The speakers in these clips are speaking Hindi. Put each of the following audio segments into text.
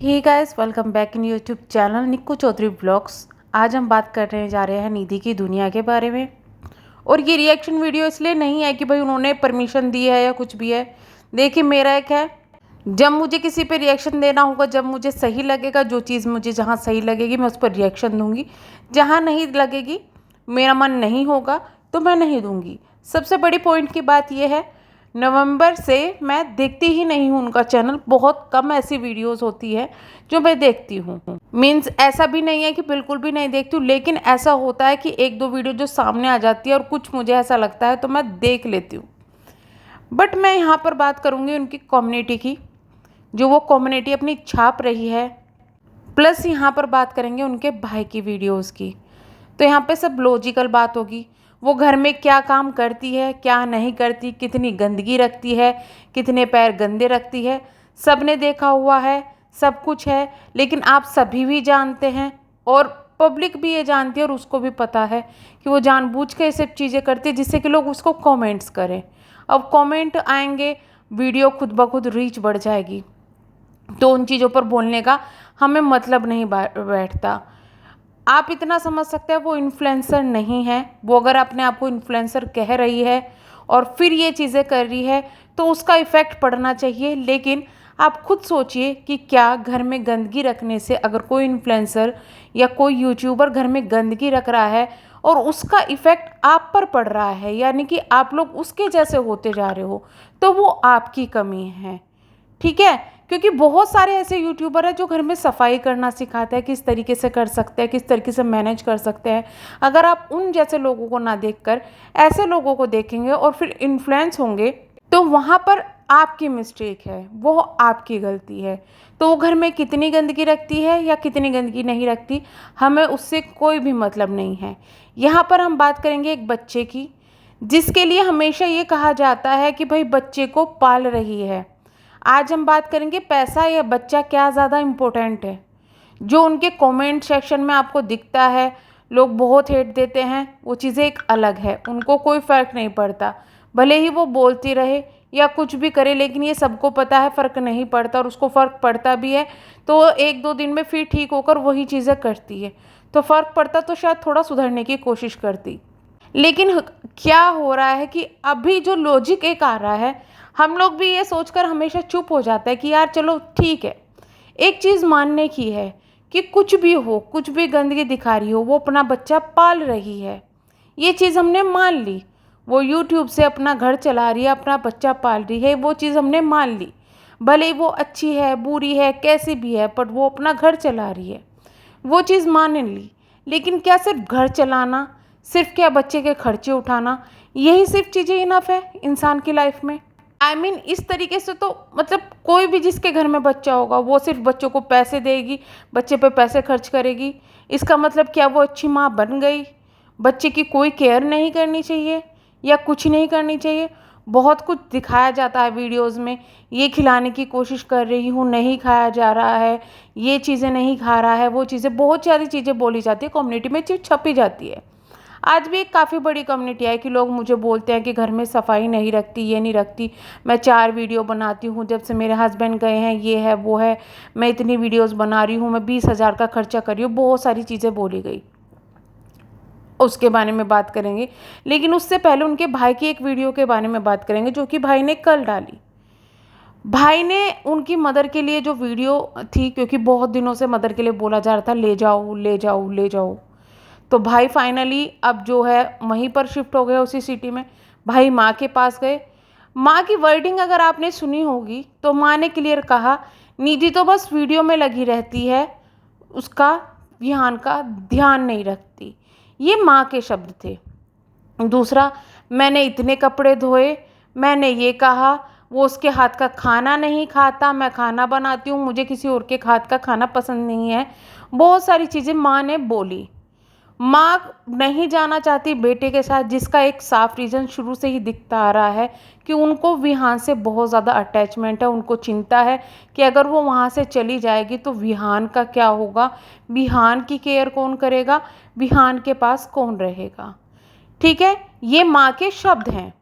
Hey guys, welcome back in YouTube channel Nikku Chaudhary blogs. आज हम बात करने जा रहे हैं निधि की दुनिया के बारे में। और ये रिएक्शन वीडियो इसलिए नहीं है कि भाई उन्होंने परमिशन दी है या कुछ भी है। देखिए, मेरा एक है, जब मुझे किसी पे रिएक्शन देना होगा, जब मुझे सही लगेगा, जो चीज़ मुझे जहाँ सही लगेगी मैं उस पर रिएक्शन दूंगी। जहाँ नहीं लगेगी, मेरा मन नहीं होगा तो मैं नहीं दूंगी। सबसे बड़ी पॉइंट की बात यह है, नवंबर से मैं देखती ही नहीं हूँ उनका चैनल। बहुत कम ऐसी वीडियोस होती है जो मैं देखती हूँ। मीन्स ऐसा भी नहीं है कि बिल्कुल भी नहीं देखती हूँ, लेकिन ऐसा होता है कि एक दो वीडियो जो सामने आ जाती है और कुछ मुझे ऐसा लगता है तो मैं देख लेती हूँ। बट मैं यहाँ पर बात करूँगी उनकी कम्युनिटी की, जो वो कम्युनिटी अपनी छाप रही है। प्लस यहाँ पर बात करेंगे उनके भाई की वीडियोज़ की। तो यहाँ पे सब लॉजिकल बात होगी। वो घर में क्या काम करती है, क्या नहीं करती, कितनी गंदगी रखती है, कितने पैर गंदे रखती है, सब ने देखा हुआ है, सब कुछ है। लेकिन आप सभी भी जानते हैं और पब्लिक भी ये जानती है और उसको भी पता है कि वो जानबूझ के ये सब चीज़ें करती है जिससे कि लोग उसको कमेंट्स करें। अब कमेंट आएंगे, वीडियो खुद ब खुद रीच बढ़ जाएगी, तो उन चीज़ों पर बोलने का हमें मतलब नहीं बैठता। आप इतना समझ सकते हैं वो इन्फ्लुएंसर नहीं है। वो अगर अपने आप को इन्फ्लुएंसर कह रही है और फिर ये चीज़ें कर रही है तो उसका इफ़ेक्ट पड़ना चाहिए। लेकिन आप खुद सोचिए कि क्या घर में गंदगी रखने से, अगर कोई इन्फ्लुएंसर या कोई यूट्यूबर घर में गंदगी रख रहा है और उसका इफ़ेक्ट आप पर पड़ रहा है, यानी कि आप लोग उसके जैसे होते जा रहे हो, तो वो आपकी कमी है। ठीक है, क्योंकि बहुत सारे ऐसे यूट्यूबर हैं जो घर में सफाई करना सिखाते हैं, किस तरीके से कर सकते हैं, किस तरीके से मैनेज कर सकते हैं। अगर आप उन जैसे लोगों को ना देखकर ऐसे लोगों को देखेंगे और फिर इन्फ्लुएंस होंगे, तो वहाँ पर आपकी मिस्टेक है, वो आपकी गलती है। तो वो घर में कितनी गंदगी रखती है या कितनी गंदगी नहीं रखती, हमें उससे कोई भी मतलब नहीं है। यहाँ पर हम बात करेंगे एक बच्चे की, जिसके लिए हमेशा ये कहा जाता है कि भाई बच्चे को पाल रही है। आज हम बात करेंगे पैसा या बच्चा क्या ज़्यादा इम्पोर्टेंट है। जो उनके कमेंट सेक्शन में आपको दिखता है, लोग बहुत हेट देते हैं, वो चीज़ें एक अलग है, उनको कोई फ़र्क नहीं पड़ता। भले ही वो बोलती रहे या कुछ भी करे, लेकिन ये सबको पता है फ़र्क नहीं पड़ता, और उसको फ़र्क पड़ता भी है तो एक दो दिन में फिर ठीक होकर वही चीज़ें करती है। तो फ़र्क पड़ता तो शायद थोड़ा सुधरने की कोशिश करती। लेकिन क्या हो रहा है कि अभी जो लॉजिक एक आ रहा है, हम लोग भी ये सोचकर हमेशा चुप हो जाता है कि यार चलो ठीक है। एक चीज़ मानने की है कि कुछ भी हो, कुछ भी गंदगी दिखा रही हो, वो अपना बच्चा पाल रही है, ये चीज़ हमने मान ली। वो यूट्यूब से अपना घर चला रही है, अपना बच्चा पाल रही है, वो चीज़ हमने मान ली। भले ही वो अच्छी है, बुरी है, कैसी भी है, बट वो अपना घर चला रही है, वो चीज़ मान ली। लेकिन क्या सिर्फ घर चलाना, सिर्फ क्या बच्चे के खर्चे उठाना, यही सिर्फ चीज़ें इनफ है इंसान की लाइफ में? इस तरीके से तो मतलब कोई भी जिसके घर में बच्चा होगा वो सिर्फ बच्चों को पैसे देगी, बच्चे पे पैसे खर्च करेगी, इसका मतलब क्या वो अच्छी माँ बन गई? बच्चे की कोई केयर नहीं करनी चाहिए या कुछ नहीं करनी चाहिए? बहुत कुछ दिखाया जाता है वीडियोस में, ये खिलाने की कोशिश कर रही हूँ, नहीं खाया जा रहा है, ये चीज़ें नहीं खा रहा है, वो चीज़ें, बहुत सारी चीज़ें बोली जाती है, कम्युनिटी में चीज़ छपी जाती है। आज भी एक काफ़ी बड़ी कम्युनिटी है कि लोग मुझे बोलते हैं कि घर में सफाई नहीं रखती, ये नहीं रखती। मैं 4 वीडियो बनाती हूँ जब से मेरे हस्बैंड गए हैं, ये है वो है, मैं इतनी वीडियोस बना रही हूँ, मैं 20,000 का खर्चा कर रही हूँ, बहुत सारी चीज़ें बोली गई, उसके बारे में बात करेंगे। लेकिन उससे पहले उनके भाई की एक वीडियो के बारे में बात करेंगे जो कि भाई ने कल डाली। भाई ने उनकी मदर के लिए जो वीडियो थी, क्योंकि बहुत दिनों से मदर के लिए बोला जा रहा था ले जाओ ले जाओ ले जाओ, तो भाई फाइनली अब जो है वहीं पर शिफ्ट हो गए, उसी सिटी में। भाई माँ के पास गए। माँ की वर्डिंग अगर आपने सुनी होगी तो माँ ने क्लियर कहा, निधि तो बस वीडियो में लगी रहती है, उसका विहान का ध्यान नहीं रखती। ये माँ के शब्द थे। दूसरा, मैंने इतने कपड़े धोए, मैंने ये कहा, वो उसके हाथ का खाना नहीं खाता, मैं खाना बनाती हूँ, मुझे किसी और के हाथ का खाना पसंद नहीं है। बहुत सारी चीज़ें माँ ने बोली। माँ नहीं जाना चाहती बेटे के साथ, जिसका एक साफ रीज़न शुरू से ही दिखता आ रहा है कि उनको विहान से बहुत ज़्यादा अटैचमेंट है। उनको चिंता है कि अगर वो वहाँ से चली जाएगी तो विहान का क्या होगा, विहान की केयर कौन करेगा, विहान के पास कौन रहेगा। ठीक है, ये माँ के शब्द हैं,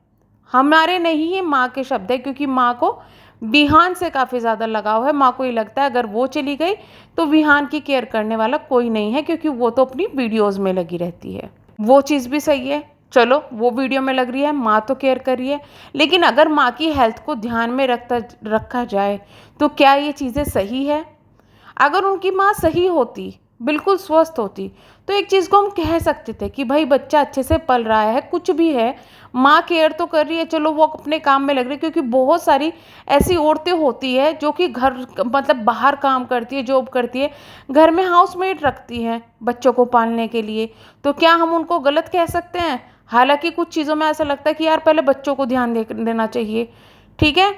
हमारे नहीं, ये माँ के शब्द है, क्योंकि माँ को विहान से काफ़ी ज़्यादा लगाव है। माँ को ये लगता है अगर वो चली गई तो विहान की केयर करने वाला कोई नहीं है, क्योंकि वो तो अपनी वीडियोज़ में लगी रहती है। वो चीज़ भी सही है, चलो वो वीडियो में लग रही है, माँ तो केयर कर रही है। लेकिन अगर माँ की हेल्थ को ध्यान में रखा जाए तो क्या ये चीज़ें सही है? अगर उनकी माँ सही होती, बिल्कुल स्वस्थ होती, तो एक चीज़ को हम कह सकते थे कि भाई बच्चा अच्छे से पल रहा है, कुछ भी है, माँ केयर तो कर रही है, चलो वो अपने काम में लग रही है। क्योंकि बहुत सारी ऐसी औरतें होती है जो कि घर मतलब बाहर काम करती है, जॉब करती है, घर में हाउसमेड रखती हैं बच्चों को पालने के लिए। तो क्या हम उनको गलत कह सकते हैं? हालांकि कुछ चीज़ों में ऐसा लगता है कि यार पहले बच्चों को ध्यान देना चाहिए, ठीक है।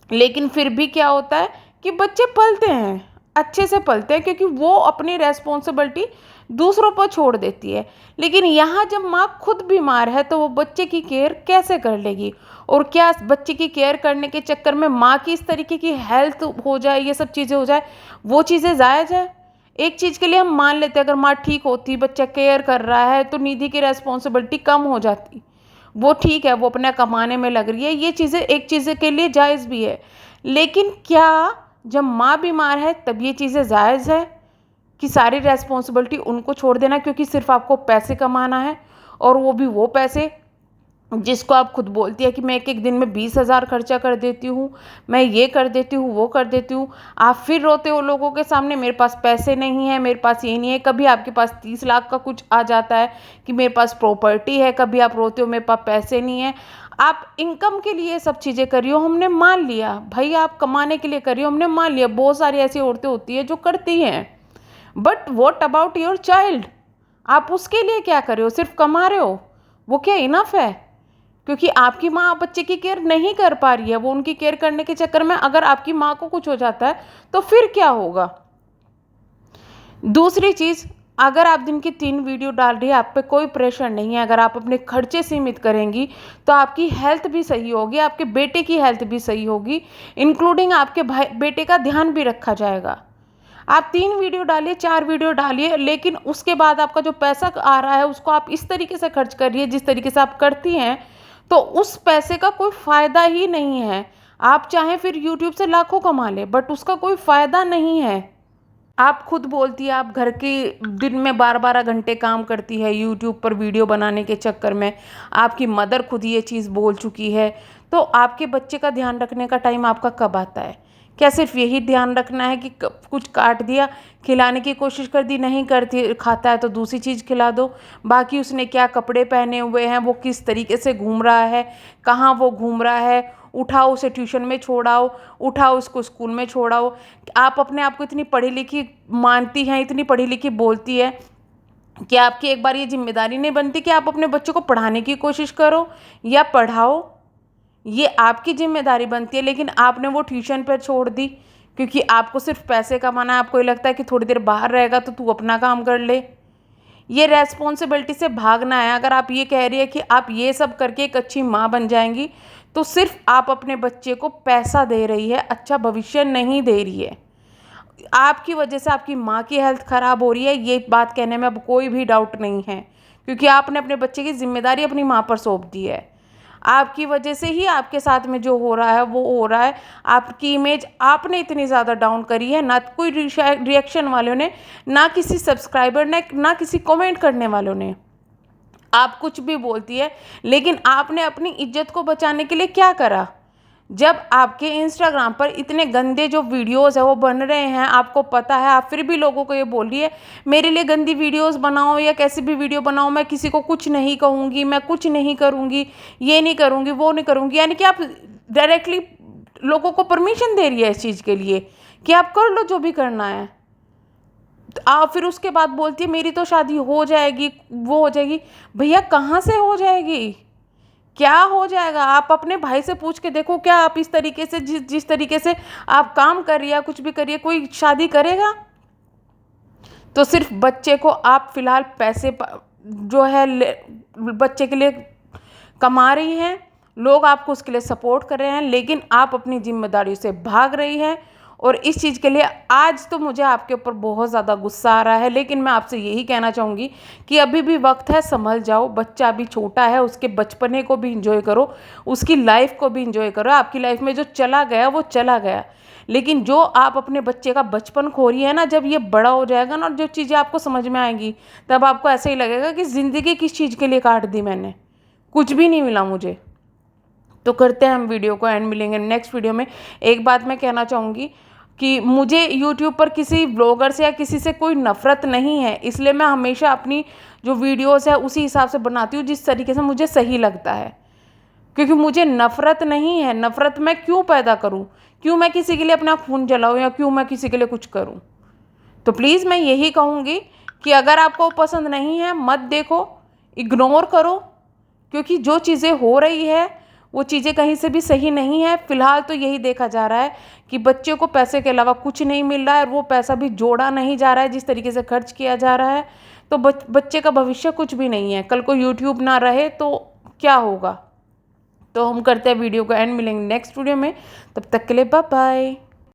लेकिन फिर भी क्या होता है कि बच्चे पलते हैं, अच्छे से पलते हैं, क्योंकि वो अपनी रेस्पॉन्सिबिलिटी दूसरों पर छोड़ देती है। लेकिन यहाँ जब माँ खुद बीमार है तो वो बच्चे की केयर कैसे कर लेगी? और क्या बच्चे की केयर करने के चक्कर में माँ की इस तरीके की हेल्थ हो जाए, ये सब चीज़ें हो जाए, वो चीज़ें जायज़ है? एक चीज़ के लिए हम मान लेते हैं, अगर माँ ठीक होती, बच्चा केयर कर रहा है, तो निधि की रेस्पॉन्सिबिलिटी कम हो जाती। वो ठीक है, वो अपना कमाने में लग रही है, ये चीज़ें एक चीज़ के लिए जायज़ भी है। लेकिन क्या जब माँ बीमार है तब ये चीज़ें जायज़ है कि सारी रेस्पॉन्सिबिलिटी उनको छोड़ देना, क्योंकि सिर्फ आपको पैसे कमाना है, और वो भी वो पैसे जिसको आप खुद बोलती है कि मैं एक एक दिन में 20,000 खर्चा कर देती हूँ, मैं ये कर देती हूँ, वो कर देती हूँ। आप फिर रोते हो लोगों के सामने, मेरे पास पैसे नहीं है, मेरे पास ये नहीं है। कभी आपके पास 30 लाख का कुछ आ जाता है कि मेरे पास प्रॉपर्टी है, कभी आप रोते हो मेरे पास पैसे नहीं है। आप इनकम के लिए सब चीज़ें करी हो, हमने मान लिया भाई, आप कमाने के लिए करी हो, हमने मान लिया। बहुत सारी ऐसी औरतें होती है जो करती हैं, but what about your child? आप उसके लिए क्या कर रहे हो? सिर्फ कमा रहे हो, वो क्या इनफ है? क्योंकि आपकी माँ बच्चे की केयर नहीं कर पा रही है, वो उनकी केयर करने के चक्कर में अगर आपकी माँ को कुछ हो जाता है तो फिर क्या होगा? दूसरी चीज़, अगर आप दिन की 3 वीडियो डाल रही है, आप पे कोई प्रेशर नहीं है, अगर आप अपने खर्चे सीमित करेंगी तो आपकी हेल्थ भी सही होगी, आपके बेटे की हेल्थ भी सही होगी, इंक्लूडिंग आपके भाई बेटे का ध्यान भी रखा जाएगा। आप 3 वीडियो डालिए, 4 वीडियो डालिए, लेकिन उसके बाद आपका जो पैसा आ रहा है उसको आप इस तरीके से खर्च करिए जिस तरीके से आप करती हैं, तो उस पैसे का कोई फ़ायदा ही नहीं है। आप चाहें फिर यूट्यूब से लाखों कमा लें, बट उसका कोई फ़ायदा नहीं है। आप खुद बोलती है आप घर के दिन में 12-12 घंटे काम करती है यूट्यूब पर वीडियो बनाने के चक्कर में। आपकी मदर खुद ये चीज़ बोल चुकी है। तो आपके बच्चे का ध्यान रखने का टाइम आपका कब आता है? क्या सिर्फ यही ध्यान रखना है कि कुछ काट दिया, खिलाने की कोशिश कर दी, नहीं करती, खाता है तो दूसरी चीज़ खिला दो। बाकी उसने क्या कपड़े पहने हुए हैं, वो किस तरीके से घूम रहा है, कहाँ वो घूम रहा है, उठाओ उसे ट्यूशन में छोड़ाओ, उठाओ उसको स्कूल में छोड़ाओ। आप अपने आप को इतनी पढ़ी लिखी मानती हैं, इतनी पढ़ी लिखी बोलती है कि आपकी एक बार ये जिम्मेदारी नहीं बनती कि आप अपने बच्चों को पढ़ाने की कोशिश करो या पढ़ाओ? ये आपकी जिम्मेदारी बनती है, लेकिन आपने वो ट्यूशन पर छोड़ दी क्योंकि आपको सिर्फ पैसे कमाना है। आपको ये लगता है कि थोड़ी देर बाहर रहेगा तो तू अपना काम कर ले। ये रेस्पॉन्सिबिलिटी से भागना है। अगर आप ये कह रही है कि आप ये सब करके एक अच्छी माँ बन जाएंगी, तो सिर्फ आप अपने बच्चे को पैसा दे रही है, अच्छा भविष्य नहीं दे रही है। आपकी वजह से आपकी माँ की हेल्थ ख़राब हो रही है, ये बात कहने में अब कोई भी डाउट नहीं है, क्योंकि आपने अपने बच्चे की जिम्मेदारी अपनी माँ पर सौंप दी है। आपकी वजह से ही आपके साथ में जो हो रहा है वो हो रहा है। आपकी इमेज आपने इतनी ज़्यादा डाउन करी है, ना कोई रिएक्शन वालों ने, ना किसी सब्सक्राइबर ने, ना किसी कमेंट करने वालों ने। आप कुछ भी बोलती है, लेकिन आपने अपनी इज्जत को बचाने के लिए क्या करा? जब आपके इंस्टाग्राम पर इतने गंदे जो वीडियोस है वो बन रहे हैं, आपको पता है, आप फिर भी लोगों को ये बोल रही है मेरे लिए गंदी वीडियोस बनाओ या कैसी भी वीडियो बनाओ, मैं किसी को कुछ नहीं कहूँगी, मैं कुछ नहीं करूँगी, ये नहीं करूँगी, वो नहीं करूँगी। यानी कि आप डायरेक्टली लोगों को परमिशन दे रही है इस चीज़ के लिए कि आप कर लो जो भी करना है। आप फिर उसके बाद बोलती है मेरी तो शादी हो जाएगी, वो हो जाएगी। भैया कहाँ से हो जाएगी? क्या हो जाएगा? आप अपने भाई से पूछ के देखो, क्या आप इस तरीके से जिस तरीके से आप काम कर रही है, कुछ भी करिए, कोई शादी करेगा? तो सिर्फ बच्चे को आप फिलहाल पैसे जो है बच्चे के लिए कमा रही हैं, लोग आपको उसके लिए सपोर्ट कर रहे हैं, लेकिन आप अपनी जिम्मेदारी से भाग रही हैं और इस चीज़ के लिए आज तो मुझे आपके ऊपर बहुत ज़्यादा गुस्सा आ रहा है, लेकिन मैं आपसे यही कहना चाहूँगी कि अभी भी वक्त है, संभल जाओ। बच्चा अभी छोटा है, उसके बचपने को भी इंजॉय करो, उसकी लाइफ को भी इंजॉय करो। आपकी लाइफ में जो चला गया वो चला गया, लेकिन जो आप अपने बच्चे का बचपन खो रही है ना, जब ये बड़ा हो जाएगा ना और जो चीज़ें आपको समझ में आएंगी, तब आपको ऐसे ही लगेगा कि ज़िंदगी किस चीज़ के लिए काट दी मैंने, कुछ भी नहीं मिला मुझे। तो करते हैं हम वीडियो को एंड, मिलेंगे नेक्स्ट वीडियो में। एक बात मैं कहना चाहूँगी कि मुझे यूट्यूब पर किसी ब्लॉगर से या किसी से कोई नफ़रत नहीं है, इसलिए मैं हमेशा अपनी जो वीडियोस है उसी हिसाब से बनाती हूँ जिस तरीके से मुझे सही लगता है, क्योंकि मुझे नफ़रत नहीं है। नफ़रत मैं क्यों पैदा करूँ, क्यों मैं किसी के लिए अपना खून जलाऊँ, या क्यों मैं किसी के लिए कुछ करूँ। तो प्लीज़ मैं यही कहूँगी कि अगर आपको पसंद नहीं है मत देखो, इग्नोर करो, क्योंकि जो चीज़ें हो रही है वो चीज़ें कहीं से भी सही नहीं है। फ़िलहाल तो यही देखा जा रहा है कि बच्चे को पैसे के अलावा कुछ नहीं मिल रहा है, और वो पैसा भी जोड़ा नहीं जा रहा है जिस तरीके से खर्च किया जा रहा है। तो बच्चे का भविष्य कुछ भी नहीं है। कल को यूट्यूब ना रहे तो क्या होगा। तो हम करते हैं वीडियो को एंड, मिलेंगे नेक्स्ट वीडियो में। तब तक के लिए बाय बाय।